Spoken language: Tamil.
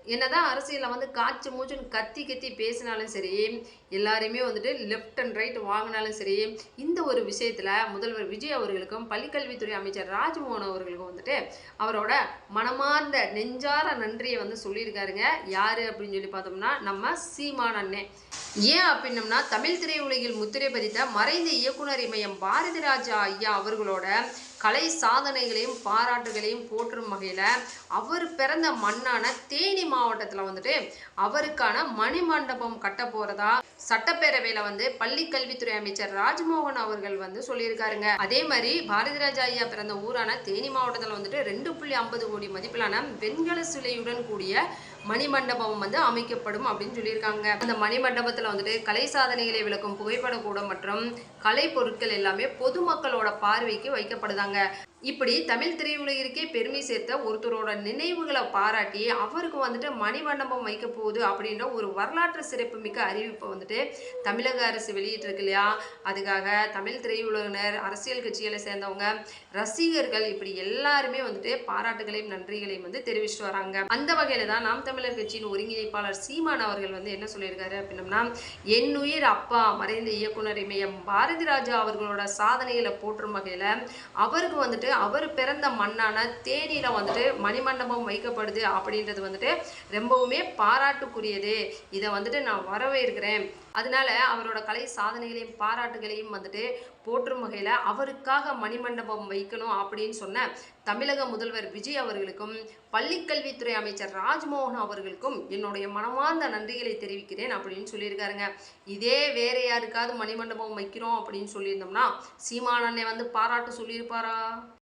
என்னதான் அரசியல்ல வந்து காய்ச்சி மூச்சுன்னு கத்தி கத்தி பேசினாலும் சரி, எல்லாரையுமே வந்துட்டு லெஃப்ட் அண்ட் ரைட் வாங்கினாலும் சரி, இந்த ஒரு விஷயத்துல முதல்வர் விஜய் அவர்களுக்கும், பள்ளிக்கல்வித்துறை அமைச்சர் ராஜ்மோகன் அவர்களுக்கும் வந்துட்டு அவரோட மனமார்ந்த நெஞ்சார நன்றியை வந்து சொல்லியிருக்காருங்க. யாரு அப்படின்னு சொல்லி பார்த்தோம்னா, நம்ம சீமான் அண்ணே. ஏன் அப்படின்னம்னா, தமிழ் திரையுலகில் முத்திரை பதித்த மறைந்த இயக்குனர் இமயம் பாரதிராஜா ஐயா அவர்களோட கலை சாதனைகளையும் பாராட்டுகளையும் போற்றும் வகையில் அவர் பிறந்த மண்ணான தேனி மாவட்டத்தில் வந்துட்டு அவருக்கான மணிமண்டபம் கட்ட போறதா சட்டப்பேரவையில் வந்து பள்ளி கல்வித்துறை அமைச்சர் ராஜ்மோகன் அவர்கள் வந்து சொல்லியிருக்காருங்க. அதே மாதிரி பாரதிராஜா ஐயா பிறந்த ஊரான தேனி மாவட்டத்தில் வந்துட்டு 2.50 கோடி மதிப்பிலான வெண்கல சிலையுடன் கூடிய மணிமண்டபம் வந்து அமைக்கப்படும் அப்படின்னு சொல்லியிருக்காங்க. அந்த மணிமண்டபத்தில் வந்துட்டு கலை சாதனைகளை விளக்கும் புகைப்பட கூடம் மற்றும் கலை பொருட்கள் எல்லாமே பொதுமக்களோட பார்வைக்கு வைக்கப்படுதாங்க. இப்படி தமிழ் திரையுலகிற்கே பெருமை சேர்த்த ஒருத்தரோட நினைவுகளை பாராட்டி அவருக்கு வந்துட்டு மணிமண்டபம் வைக்க போகுது அப்படின்ற ஒரு வரலாற்று சிறப்புமிக்க அறிவிப்பை வந்துட்டு தமிழக அரசு வெளியிட்டிருக்கு இல்லையா. அதுக்காக தமிழ் திரையுலகினர், அரசியல் கட்சிகளை சேர்ந்தவங்க, ரசிகர்கள் இப்படி எல்லாருமே வந்துட்டு பாராட்டுகளையும் நன்றிகளையும் வந்து தெரிவிச்சுட்டு வராங்க. அந்த வகையில தான் நாம் தமிழர் கட்சியின் ஒருங்கிணைப்பாளர் சீமான் அவர்கள் வந்து என்ன சொல்லியிருக்காரு அப்படின்னம்னா, என் உயிர் அப்பா மறைந்த இயக்குனர் இமயம் பாரதிராஜா அவர்களோட சாதனைகளை போற்றும் வகையில அவருக்கு வந்துட்டு அவர் பிறந்த மண்ணான தேனியில வந்துட்டு மணிமண்டபம் வைக்கப்படுது அப்படின்றது வந்துட்டு ரொம்பவுமே பாராட்டுக்குரியது. இதை வந்துட்டு நான் வரவேற்கிறேன். அதனால அவரோட கலை சாதனைகளையும் பாராட்டுகளையும் வந்துட்டு போற்றும் வகையில் அவருக்காக மணிமண்டபம் வைக்கணும் அப்படின்னு சொன்ன தமிழக முதல்வர் விஜய் அவர்களுக்கும், பள்ளிக்கல்வித்துறை அமைச்சர் ராஜ்மோகன் அவர்களுக்கும் என்னுடைய மனமார்ந்த நன்றிகளை தெரிவிக்கிறேன் அப்படின்னு சொல்லியிருக்காருங்க. இதே வேற யாருக்காவது மணிமண்டபம் வைக்கிறோம் அப்படின்னு சொல்லியிருந்தோம்னா சீமான் அண்ணே வந்து பாராட்டு சொல்லியிருப்பாரா?